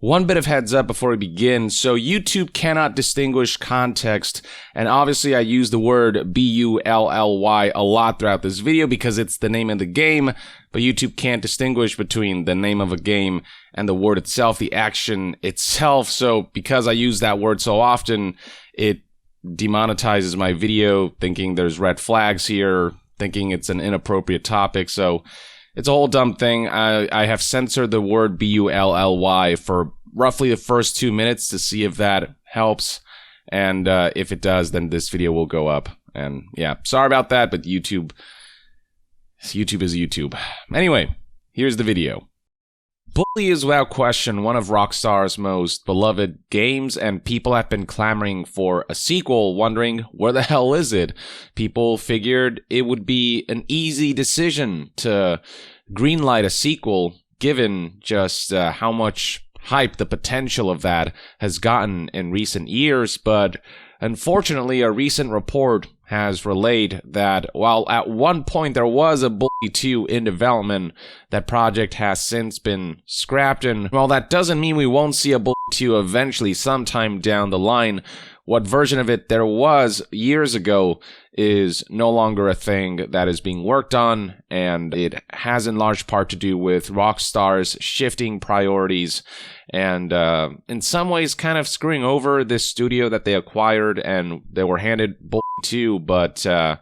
One bit of heads up before we begin. So YouTube cannot distinguish context, and obviously I use the word B-U-L-L-Y a lot throughout this video because it's the name of the game, but YouTube can't distinguish between the name of a game and the word itself, the action itself. So because I use that word so often, it demonetizes my video, thinking there's red flags here, thinking it's an inappropriate topic. So it's a whole dumb thing. I have censored the word B-U-L-L-Y for roughly the first 2 minutes to see if that helps. And if it does, then this video will go up. And yeah, sorry about that, but YouTube is YouTube. Anyway, here's the video. Bully is without question one of Rockstar's most beloved games, and people have been clamoring for a sequel, wondering where the hell is it? People figured it would be an easy decision to greenlight a sequel, given just how much hype the potential of that has gotten in recent years, but unfortunately a recent report has relayed that while at one point there was a Bully 2 in development, that project has since been scrapped, and while that doesn't mean we won't see a Bully 2 eventually sometime down the line, what version of it there was years ago is no longer a thing that is being worked on, and it has in large part to do with Rockstar's shifting priorities and in some ways kind of screwing over this studio that they acquired, and they were handed Bully 2, but a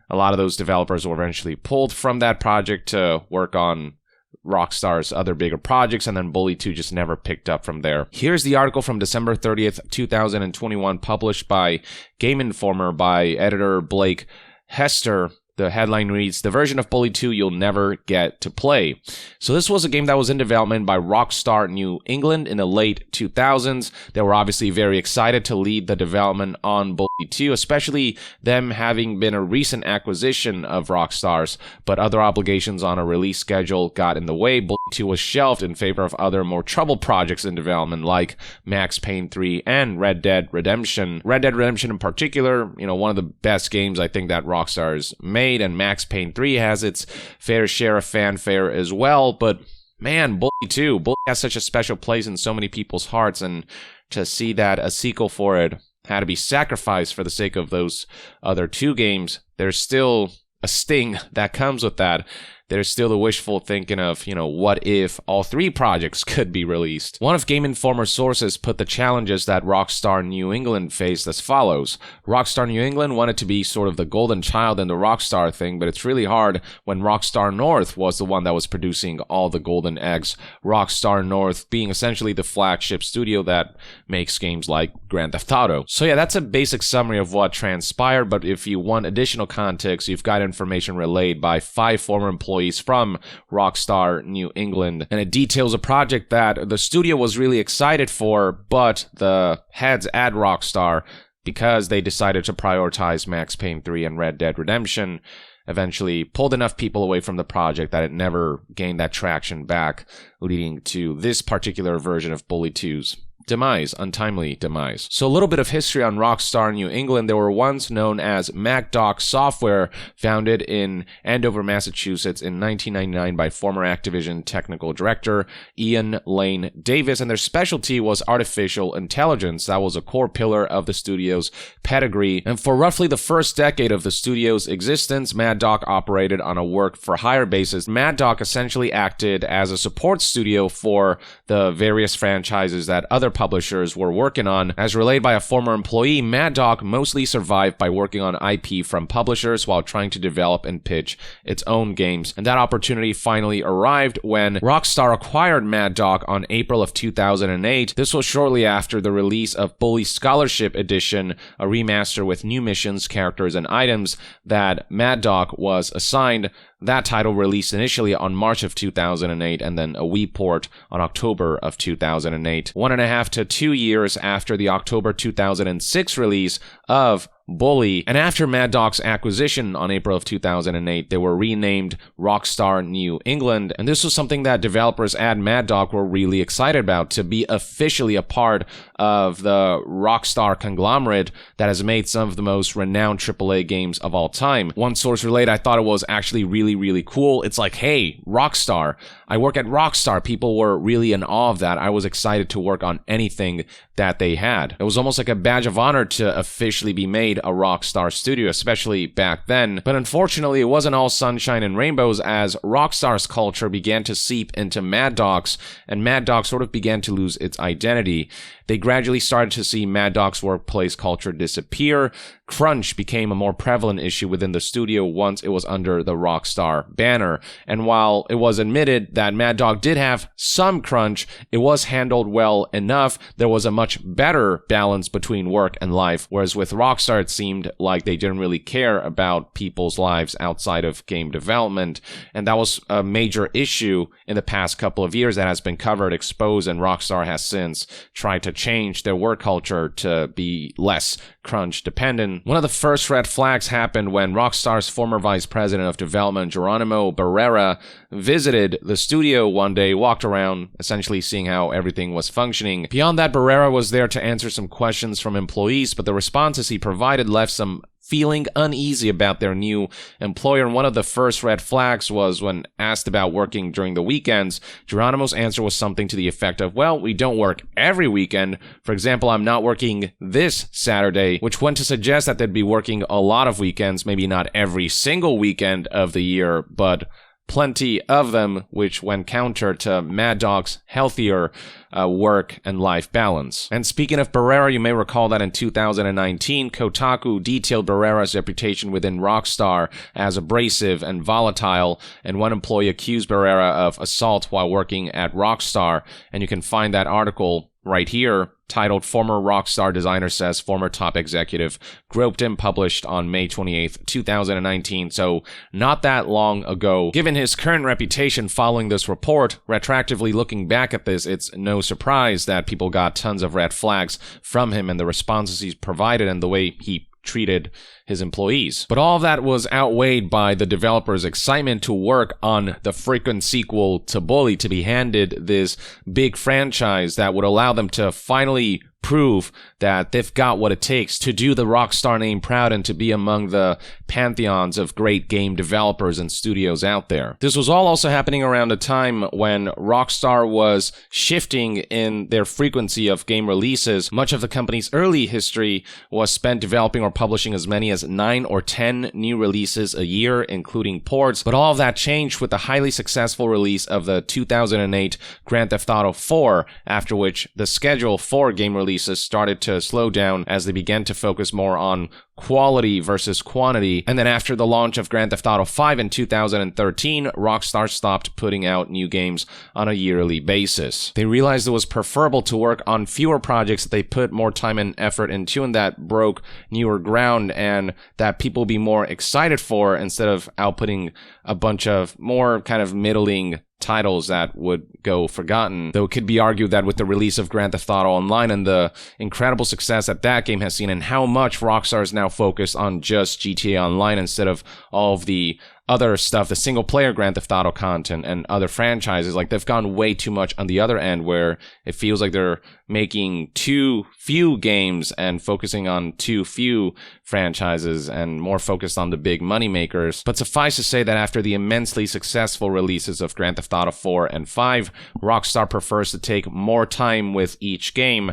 lot of those developers were eventually pulled from that project to work on Rockstar's other bigger projects, and then Bully 2 just never picked up from there. Here's the article from December 30th, 2021, published by Game Informer by editor Blake Hester. The headline reads, "The version of Bully 2 you'll never get to play." So this was a game that was in development by Rockstar New England in the late 2000s. They were obviously very excited to lead the development on Bully 2, especially them having been a recent acquisition of Rockstar's, but other obligations on a release schedule got in the way. Bully 2 was shelved in favor of other more troubled projects in development like Max Payne 3 and Red Dead Redemption. Red Dead Redemption in particular, one of the best games I think that Rockstar's made, and Max Payne 3 has its fair share of fanfare as well, but man, Bully 2, Bully has such a special place in so many people's hearts, and to see that a sequel for it had to be sacrificed for the sake of those other two games, there's still a sting that comes with that. There's still the wishful thinking of, what if all three projects could be released? One of Game Informer's sources put the challenges that Rockstar New England faced as follows. Rockstar New England wanted to be sort of the golden child in the Rockstar thing, but it's really hard when Rockstar North was the one that was producing all the golden eggs. Rockstar North being essentially the flagship studio that makes games like Grand Theft Auto. So yeah, that's a basic summary of what transpired, but if you want additional context, you've got information relayed by 5 former employees from Rockstar New England, and it details a project that the studio was really excited for, but the heads at Rockstar, because they decided to prioritize Max Payne 3 and Red Dead Redemption, eventually pulled enough people away from the project that it never gained that traction back, leading to this particular version of Bully 2's demise, untimely demise. So a little bit of history on Rockstar New England. They were once known as MacDoc Software, founded in Andover, Massachusetts in 1999 by former Activision technical director Ian Lane Davis, and their specialty was artificial intelligence. That was a core pillar of the studio's pedigree, and for roughly the first decade of the studio's existence, MacDoc operated on a work-for-hire basis. MacDoc essentially acted as a support studio for the various franchises that other publishers were working on. As relayed by a former employee, MacDoc mostly survived by working on IP from publishers while trying to develop and pitch its own games. And that opportunity finally arrived when Rockstar acquired MacDoc on April of 2008. This was shortly after the release of Bully Scholarship Edition, a remaster with new missions, characters, and items that MacDoc was assigned. That title released initially on March of 2008 and then a Wii port on October of 2008. 1.5 to 2 years after the October 2006 release of Bully, and after MacDoc's acquisition on April of 2008, they were renamed Rockstar New England, and this was something that developers at MacDoc were really excited about, to be officially a part of the Rockstar conglomerate that has made some of the most renowned AAA games of all time. One source relayed, "I thought it was actually really cool. It's like, hey, Rockstar, I work at Rockstar. People were really in awe of that. I was excited to work on anything that they had. It was almost like a badge of honor to officially be made a Rockstar studio, especially back then. But unfortunately, it wasn't all sunshine and rainbows, as Rockstar's culture began to seep into Mad Dog's, and Mad Dog sort of began to lose its identity. They gradually started to see Mad Dog's workplace culture disappear. Crunch became a more prevalent issue within the studio once it was under the Rockstar banner. And while it was admitted that Mad Dog did have some crunch, it was handled well enough. There was a much better balance between work and life, whereas with Rockstar it seemed like they didn't really care about people's lives outside of game development. And that was a major issue in the past couple of years that has been covered, exposed, and Rockstar has since tried to change their work culture to be less crunch dependent. One of the first red flags happened when Rockstar's former vice president of development, Geronimo Barrera, visited the studio one day, walked around, essentially seeing how everything was functioning. Beyond that, Barrera was there to answer some questions from employees, but the responses he provided left some feeling uneasy about their new employer. And one of the first red flags was when asked about working during the weekends, Geronimo's answer was something to the effect of, well, we don't work every weekend. For example, I'm not working this Saturday, which went to suggest that they'd be working a lot of weekends, maybe not every single weekend of the year, but plenty of them, which went counter to Mad Dog's healthier work and life balance. And speaking of Barrera, you may recall that in 2019, Kotaku detailed Barrera's reputation within Rockstar as abrasive and volatile, and one employee accused Barrera of assault while working at Rockstar, and you can find that article right here, titled "Former Rockstar Designer Says Former Top Executive Groped Him," published on May 28th, 2019, so not that long ago. Given his current reputation following this report, retroactively looking back at this, it's no surprise that people got tons of red flags from him and the responses he's provided and the way he treated his employees. But all of that was outweighed by the developers' excitement to work on the frequent sequel to Bully, to be handed this big franchise that would allow them to finally prove that they've got what it takes to do the Rockstar name proud and to be among the pantheons of great game developers and studios out there. This was all also happening around a time when Rockstar was shifting in their frequency of game releases. Much of the company's early history was spent developing or publishing as many as 9 or 10 new releases a year, including ports, but all of that changed with the highly successful release of the 2008 Grand Theft Auto 4, after which the schedule for game releases started to slow down as they began to focus more on quality versus quantity. And then after the launch of Grand Theft Auto 5 in 2013, Rockstar stopped putting out new games on a yearly basis. They realized it was preferable to work on fewer projects that they put more time and effort into and that broke newer ground and that people would be more excited for, instead of outputting a bunch of more kind of middling titles that would go forgotten. Though it could be argued that with the release of Grand Theft Auto Online and the incredible success that that game has seen and how much Rockstar is now focused on just GTA Online instead of all of the other stuff, the single-player Grand Theft Auto content and other franchises, like they've gone way too much on the other end where it feels like they're making too few games and focusing on too few franchises and more focused on the big money makers. But suffice to say that after the immensely successful releases of Grand Theft Auto 4 and 5, Rockstar prefers to take more time with each game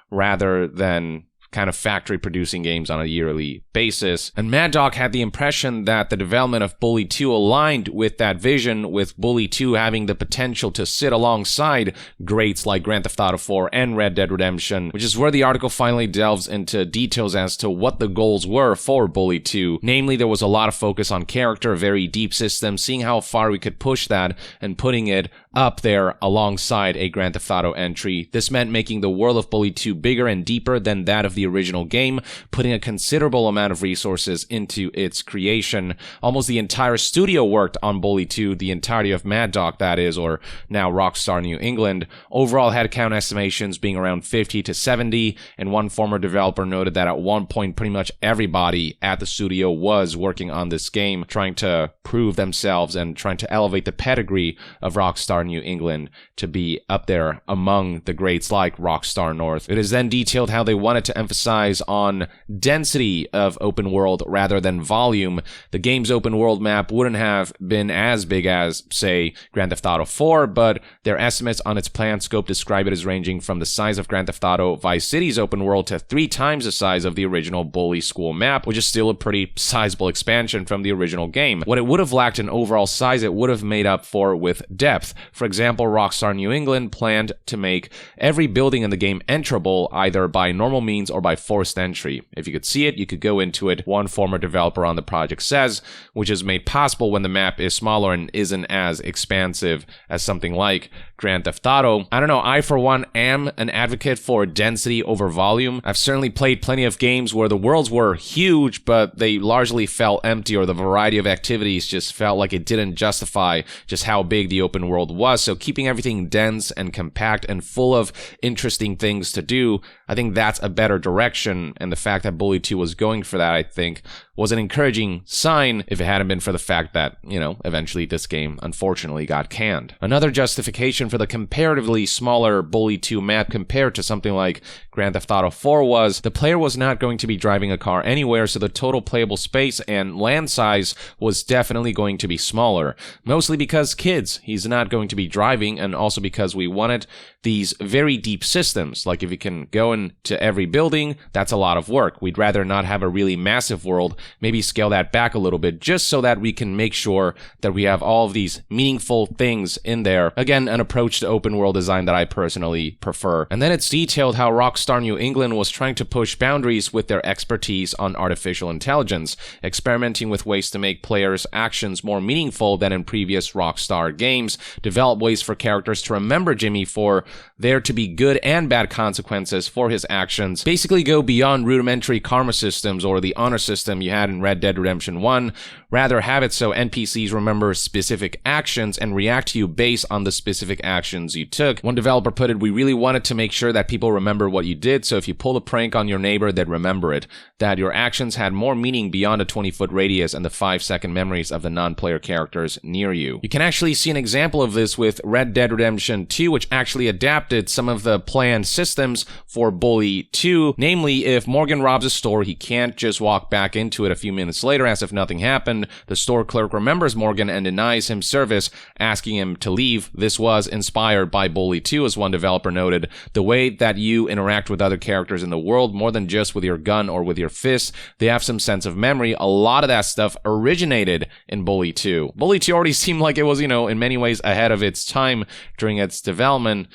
rather than kind of factory producing games on a yearly basis. And Mad Dog had the impression that the development of Bully 2 aligned with that vision, with Bully 2 having the potential to sit alongside greats like Grand Theft Auto 4 and Red Dead Redemption, which is where the article finally delves into details as to what the goals were for Bully 2. Namely, there was a lot of focus on character, a very deep system, seeing how far we could push that and putting it up there alongside a Grand Theft Auto entry. This meant making the world of Bully 2 bigger and deeper than that of the original game, putting a considerable amount of resources into its creation. Almost the entire studio worked on Bully 2, the entirety of Mad Dog, that is, or now Rockstar New England. Overall headcount estimations being around 50 to 70, and one former developer noted that at one point pretty much everybody at the studio was working on this game, trying to prove themselves and trying to elevate the pedigree of Rockstar New England to be up there among the greats like Rockstar North. It is then detailed how they wanted to emphasize emphasize on density of open world rather than volume, the game's open world map wouldn't have been as big as, say, Grand Theft Auto 4, but their estimates on its planned scope describe it as ranging from the size of Grand Theft Auto Vice City's open world to 3 times the size of the original Bully School map, which is still a pretty sizable expansion from the original game. What it would have lacked in overall size, it would have made up for with depth. For example, Rockstar New England planned to make every building in the game enterable either by normal means or by forced entry. If you could see it, you could go into it, one former developer on the project says, which is made possible when the map is smaller and isn't as expansive as something like Grand Theft Auto. I don't know, I for one am an advocate for density over volume. I've certainly played plenty of games where the worlds were huge, but they largely felt empty, or the variety of activities just felt like it didn't justify just how big the open world was. So keeping everything dense and compact and full of interesting things to do, I think that's a better direction, and the fact that Bully 2 was going for that, I think, was an encouraging sign if it hadn't been for the fact that, eventually this game unfortunately got canned. Another justification for the comparatively smaller Bully 2 map compared to something like Grand Theft Auto 4 was the player was not going to be driving a car anywhere, so the total playable space and land size was definitely going to be smaller. Mostly because kids, he's not going to be driving, and also because we wanted these very deep systems. Like if you can go into every building, that's a lot of work. We'd rather not have a really massive world, maybe scale that back a little bit, just so that we can make sure that we have all of these meaningful things in there. Again, an approach to open world design that I personally prefer. And then it's detailed how Rockstar New England was trying to push boundaries with their expertise on artificial intelligence, experimenting with ways to make players' actions more meaningful than in previous Rockstar games, develop ways for characters to remember Jimmy for there to be good and bad consequences for his actions, basically go beyond rudimentary karma systems or the honor system you had in Red Dead Redemption 1, rather have it so NPCs remember specific actions and react to you based on the specific actions you took. One developer put it, we really wanted to make sure that people remember what you did, so if you pulled a prank on your neighbor, they'd remember it, that your actions had more meaning beyond a 20-foot radius and the 5-second memories of the non-player characters near you. You can actually see an example of this with Red Dead Redemption 2, which actually adapted some of the planned systems for Bully 2, namely if Morgan robs a store, he can't just walk back into it a few minutes later as if nothing happened. The store clerk remembers Morgan and denies him service, asking him to leave. This was inspired by Bully 2, as one developer noted. The way that you interact with other characters in the world, more than just with your gun or with your fists, they have some sense of memory. A lot of that stuff originated in Bully 2. Bully 2 already seemed like it was, in many ways ahead of its time during its development.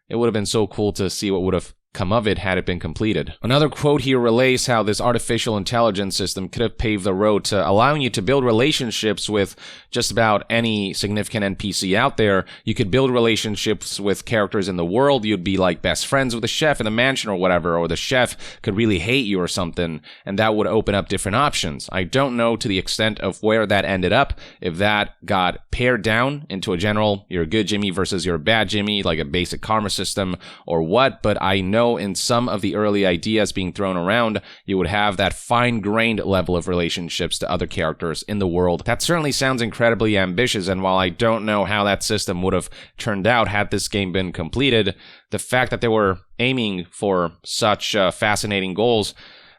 It would have been so cool to see what would have come of it had it been completed. Another quote here relays how this artificial intelligence system could have paved the road to allowing you to build relationships with just about any significant NPC out there. You could build relationships with characters in the world. You'd be like best friends with the chef in the mansion or whatever, or the chef could really hate you or something, and that would open up different options. I don't know to the extent of where that ended up, if that got pared down into a general, you're a good Jimmy versus you're a bad Jimmy, like a basic karma system or what, but I know in some of the early ideas being thrown around, you would have that fine-grained level of relationships to other characters in the world. That certainly sounds incredibly ambitious, and while I don't know how that system would have turned out had this game been completed, the fact that they were aiming for such fascinating goals,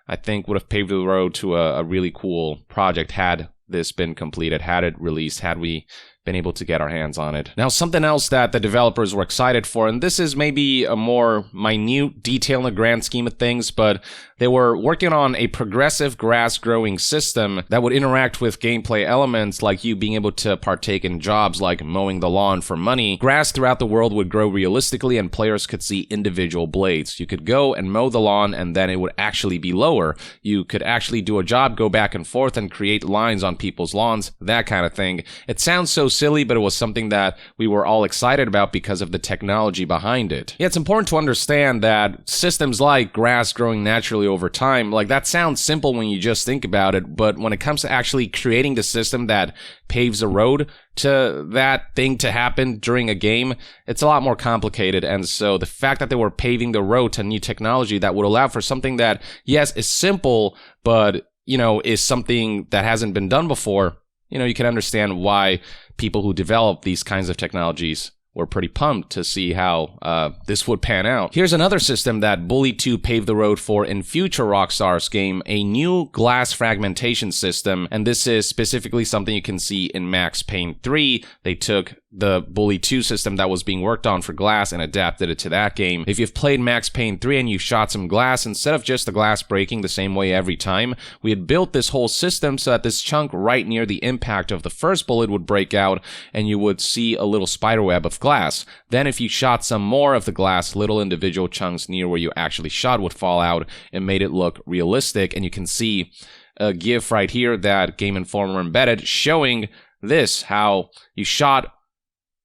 I think would have paved the road to a really cool project had this been completed, had it released, had we been able to get our hands on it. Now, something else that the developers were excited for, and this is maybe a more minute detail in the grand scheme of things, but they were working on a progressive grass growing system that would interact with gameplay elements like you being able to partake in jobs like mowing the lawn for money. Grass throughout the world would grow realistically and players could see individual blades. You could go and mow the lawn and then it would actually be lower. You could actually do a job, go back and forth and create lines on people's lawns, that kind of thing. It sounds so silly, but it was something that we were all excited about because of the technology behind it. Yeah, it's important to understand that systems like grass growing naturally over time, like that sounds simple when you just think about it, but when it comes to actually creating the system that paves a road to that thing to happen during a game, it's a lot more complicated. And so the fact that they were paving the road to new technology that would allow for something that, yes, is simple, but, is something that hasn't been done before, you can understand why people who develop these kinds of technologies were pretty pumped to see how this would pan out. Here's another system that Bully 2 paved the road for in future Rockstar's game, a new glass fragmentation system, and this is specifically something you can see in Max Payne 3. They took the Bully 2 system that was being worked on for glass and adapted it to that game. If you've played Max Payne 3 and you shot some glass, instead of just the glass breaking the same way every time, we had built this whole system so that this chunk right near the impact of the first bullet would break out and you would see a little spiderweb of glass. Then if you shot some more of the glass, little individual chunks near where you actually shot would fall out and made it look realistic. And you can see a GIF right here that Game Informer embedded showing this, how you shot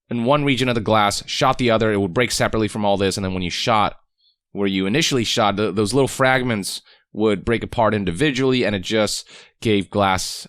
in one region of the glass, shot the other, it would break separately from all this, and then when you shot where you initially shot, those little fragments would break apart individually, and it just gave glass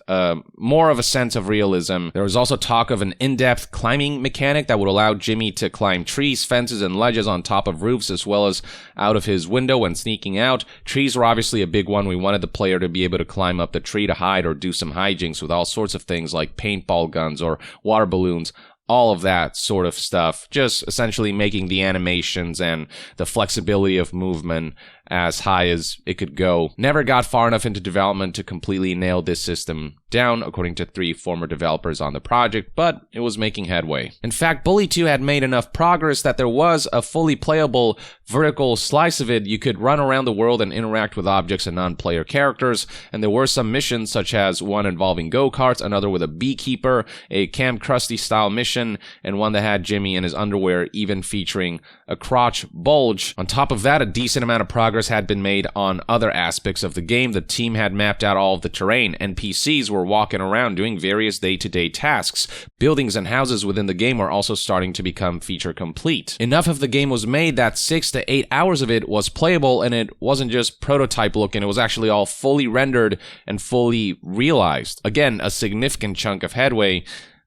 more of a sense of realism. There was also talk of an in-depth climbing mechanic that would allow Jimmy to climb trees, fences, and ledges on top of roofs, as well as out of his window when sneaking out. Trees were obviously a big one. We wanted the player to be able to climb up the tree to hide or do some hijinks with all sorts of things like paintball guns or water balloons. All of that sort of stuff, just essentially making the animations and the flexibility of movement as high as it could go. Never got far enough into development to completely nail this system down, according to 3 former developers on the project, but it was making headway. In fact, Bully 2 had made enough progress that there was a fully playable vertical slice of it. You could run around the world and interact with objects and non-player characters, and there were some missions, such as one involving go-karts, another with a beekeeper, a Camp Krusty style mission, and one that had Jimmy in his underwear, even featuring a crotch bulge. On top of that, a decent amount of progress had been made on other aspects of the game. The team had mapped out all of the terrain. NPCs were walking around doing various day-to-day tasks. Buildings and houses within the game were also starting to become feature complete. Enough of the game was made that 6 to 8 hours of it was playable, and it wasn't just prototype looking, it was actually all fully rendered and fully realized. Again, a significant chunk of headway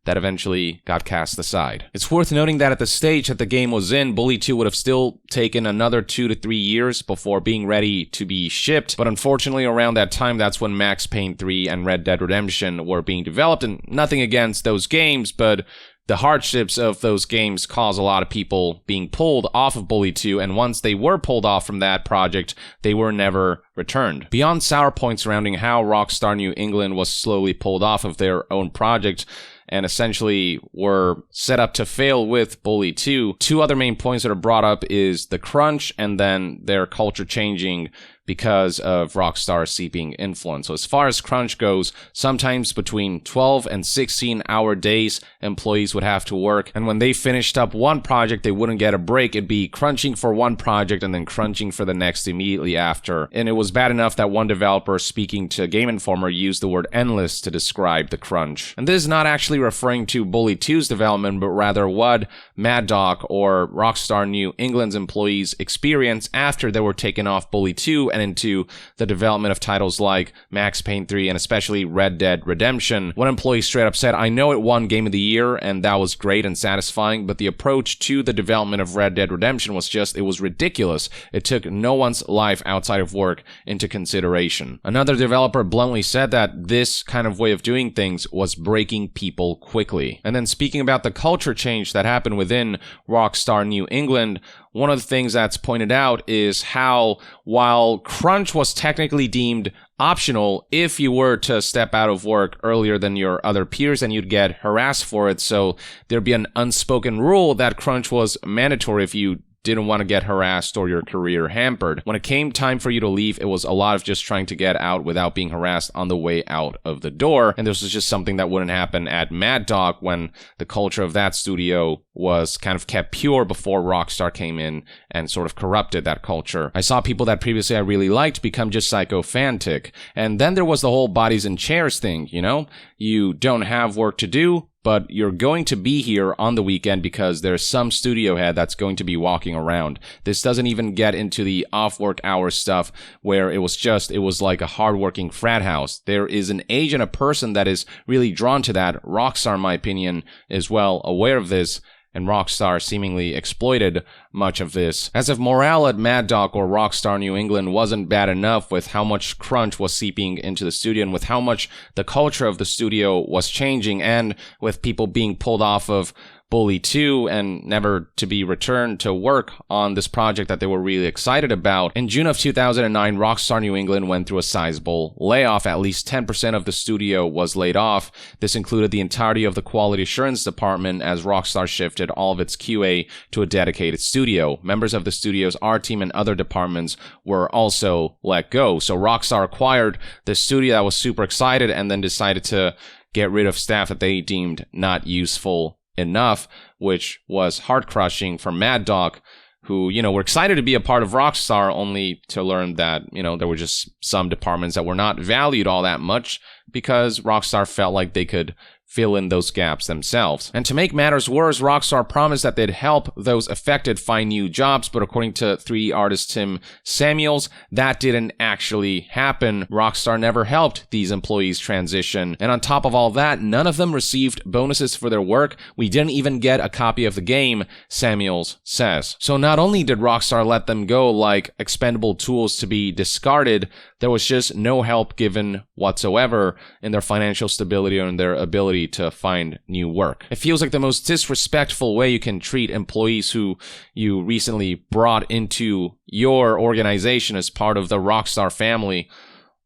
that eventually got cast aside. It's worth noting that at the stage that the game was in, Bully 2 would have still taken another 2 to 3 years before being ready to be shipped, but unfortunately around that time, that's when Max Payne 3 and Red Dead Redemption were being developed, and nothing against those games, but the hardships of those games caused a lot of people being pulled off of Bully 2, and once they were pulled off from that project, they were never returned. Beyond sour points surrounding how Rockstar New England was slowly pulled off of their own project, and essentially were set up to fail with Bully 2. 2 other main points that are brought up is the crunch and then their culture changing because of Rockstar's seeping influence. So as far as crunch goes, sometimes between 12 and 16-hour days, employees would have to work. And when they finished up one project, they wouldn't get a break. It'd be crunching for one project and then crunching for the next immediately after. And it was bad enough that one developer speaking to Game Informer used the word endless to describe the crunch. And this is not actually referring to Bully 2's development, but rather what Mad Dog or Rockstar New England's employees experienced after they were taken off Bully 2 and into the development of titles like Max Payne 3 and especially Red Dead Redemption. One employee straight up said, "I know it won Game of the Year and that was great and satisfying, but the approach to the development of Red Dead Redemption was just, it was ridiculous. It took no one's life outside of work into consideration." Another developer bluntly said that this kind of way of doing things was breaking people quickly. And then speaking about the culture change that happened within Rockstar New England, one of the things that's pointed out is how, while crunch was technically deemed optional if you were to step out of work earlier than your other peers, and you'd get harassed for it, so there'd be an unspoken rule that crunch was mandatory if you didn't want to get harassed or your career hampered. When it came time for you to leave, it was a lot of just trying to get out without being harassed on the way out of the door. And this was just something that wouldn't happen at Mad Dog when the culture of that studio was kind of kept pure before Rockstar came in and sort of corrupted that culture. I saw people that previously I really liked become just sycophantic. And then there was the whole bodies in chairs thing, you know? You don't have work to do, but you're going to be here on the weekend because there's some studio head that's going to be walking around. This doesn't even get into the off-work hours stuff where it was like a hard-working frat house. There is an age and a person that is really drawn to that. Rockstar, in my opinion, is well aware of this, and Rockstar seemingly exploited much of this. As if morale at Mad Dog or Rockstar New England wasn't bad enough with how much crunch was seeping into the studio and with how much the culture of the studio was changing, and with people being pulled off of Bully 2 and never to be returned to work on this project that they were really excited about. In June of 2009, Rockstar New England went through a sizable layoff. At least 10% of the studio was laid off. This included the entirety of the quality assurance department as Rockstar shifted all of its QA to a dedicated studio. Members of the studio's art team and other departments were also let go. So Rockstar acquired the studio that was super excited and then decided to get rid of staff that they deemed not useful enough, which was heart-crushing for Mad Dog, who, were excited to be a part of Rockstar, only to learn that, there were just some departments that were not valued all that much because Rockstar felt like they could fill in those gaps themselves. And to make matters worse, Rockstar promised that they'd help those affected find new jobs, but according to 3D artist Tim Samuels, that didn't actually happen. Rockstar never helped these employees transition, and on top of all that, none of them received bonuses for their work. We didn't even get a copy of the game, Samuels says. So not only did Rockstar let them go like expendable tools to be discarded, there was just no help given whatsoever in their financial stability or in their ability to find new work. It feels like the most disrespectful way you can treat employees who you recently brought into your organization as part of the Rockstar family,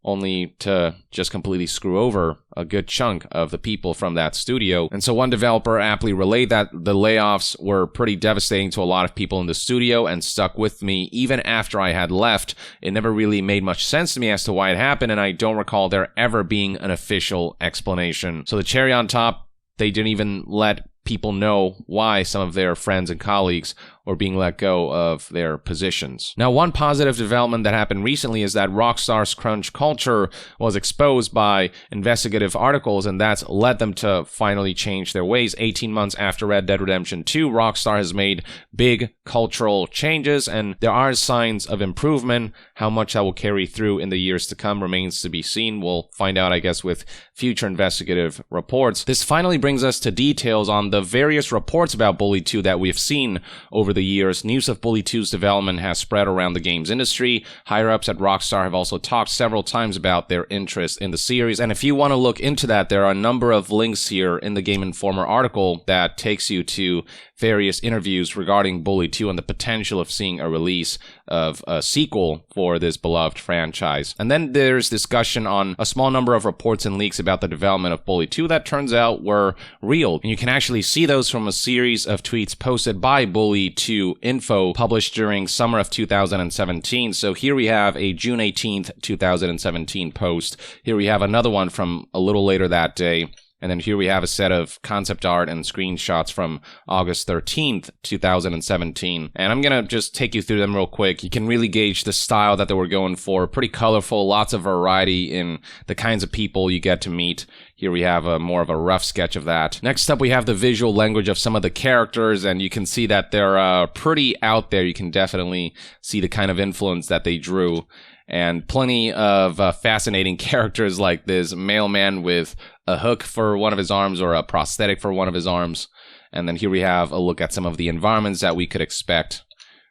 only to just completely screw over a good chunk of the people from that studio. And so one developer aptly relayed that the layoffs were pretty devastating to a lot of people in the studio and stuck with me even after I had left. It never really made much sense to me as to why it happened, and I don't recall there ever being an official explanation. So the cherry on top, they didn't even let people know why some of their friends and colleagues were being let go of their positions. Now, one positive development that happened recently is that Rockstar's crunch culture was exposed by investigative articles, and that's led them to finally change their ways. 18 months after Red Dead Redemption 2, Rockstar has made big cultural changes, and there are signs of improvement. How much that will carry through in the years to come remains to be seen. We'll find out, I guess, with future investigative reports. This finally brings us to details on the various reports about Bully 2 that we've seen over the years. News of Bully 2's development has spread around the games industry. Higher-ups at Rockstar have also talked several times about their interest in the series, and if you want to look into that, there are a number of links here in the Game Informer article that takes you to various interviews regarding Bully 2 and the potential of seeing a release of a sequel for this beloved franchise. And then there's discussion on a small number of reports and leaks about the development of Bully 2 that turns out were real. And you can actually see those from a series of tweets posted by Bully 2 Info published during summer of 2017. So here we have a June 18th, 2017 post. Here we have another one from a little later that day. And then here we have a set of concept art and screenshots from August 13th, 2017. And I'm going to just take you through them real quick. You can really gauge the style that they were going for. Pretty colorful, lots of variety in the kinds of people you get to meet. Here we have more of a rough sketch of that. Next up, we have the visual language of some of the characters, and you can see that they're pretty out there. You can definitely see the kind of influence that they drew. And plenty of fascinating characters like this mailman with a hook for one of his arms or a prosthetic for one of his arms. And then here we have a look at some of the environments that we could expect.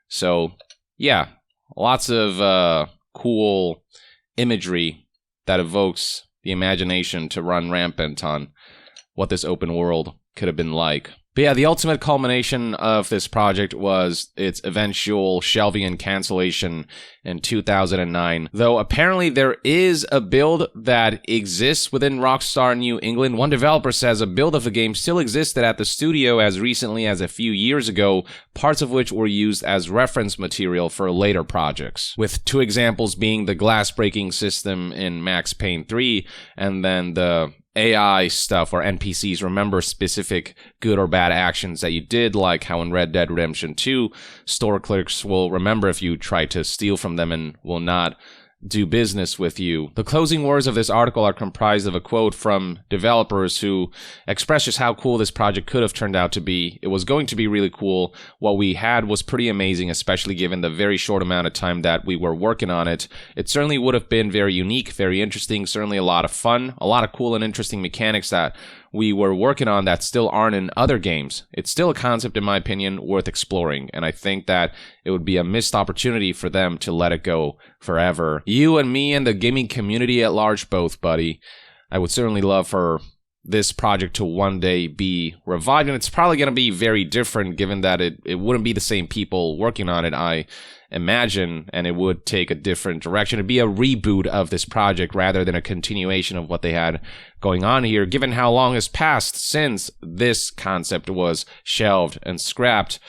So, yeah, lots of cool imagery that evokes the imagination to run rampant on what this open world could have been like. But yeah, the ultimate culmination of this project was its eventual shelving and cancellation in 2009. Though apparently there is a build that exists within Rockstar New England. One developer says a build of the game still existed at the studio as recently as a few years ago, parts of which were used as reference material for later projects. With two examples being the glass breaking system in Max Payne 3 and then the AI stuff where NPCs remember specific good or bad actions that you did, like how in Red Dead Redemption 2, store clerks will remember if you try to steal from them and will not do business with you. The closing words of this article are comprised of a quote from developers who express just how cool this project could have turned out to be. It was going to be really cool. What we had was pretty amazing, especially given the very short amount of time that we were working on it. It certainly would have been very unique, very interesting, certainly a lot of fun, a lot of cool and interesting mechanics that we were working on that still aren't in other games. It's still a concept, in my opinion, worth exploring, and I think that it would be a missed opportunity for them to let it go forever. You and me and the gaming community at large both, buddy. I would certainly love for this project to one day be revived. And it's probably going to be very different, given that it wouldn't be the same people working on it, I imagine, and it would take a different direction. It'd be a reboot of this project rather than a continuation of what they had going on here, given how long has passed since this concept was shelved and scrapped.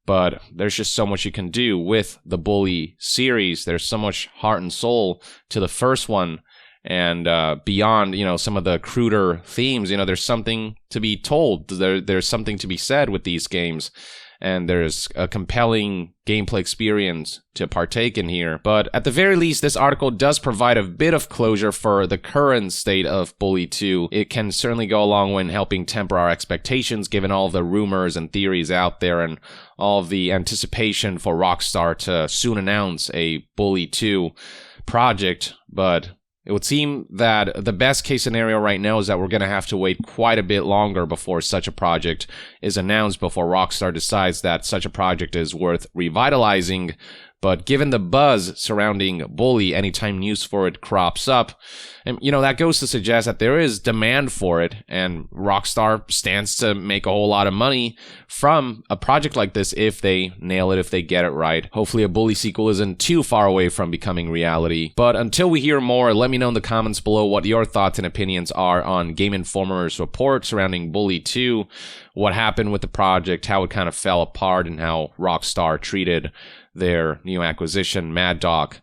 But there's just so much you can do with the Bully series. There's so much heart and soul to the first one. And beyond, some of the cruder themes, there's something to be told. There's something to be said with these games. And there's a compelling gameplay experience to partake in here. But at the very least, this article does provide a bit of closure for the current state of Bully 2. It can certainly go a long way in helping temper our expectations, given all the rumors and theories out there and all of the anticipation for Rockstar to soon announce a Bully 2 project. But it would seem that the best case scenario right now is that we're going to have to wait quite a bit longer before such a project is announced, before Rockstar decides that such a project is worth revitalizing. But given the buzz surrounding Bully, anytime news for it crops up, and that goes to suggest that there is demand for it, and Rockstar stands to make a whole lot of money from a project like this if they nail it, if they get it right. Hopefully a Bully sequel isn't too far away from becoming reality. But until we hear more, let me know in the comments below what your thoughts and opinions are on Game Informer's report surrounding Bully 2, what happened with the project, how it kind of fell apart, and how Rockstar treated their new acquisition, Mad Dog,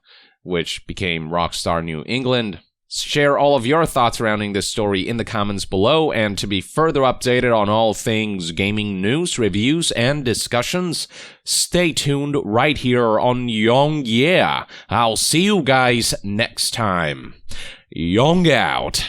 which became Rockstar New England. Share all of your thoughts surrounding this story in the comments below, and to be further updated on all things gaming news, reviews, and discussions, stay tuned right here on Young Yeah. I'll see you guys next time. Young out.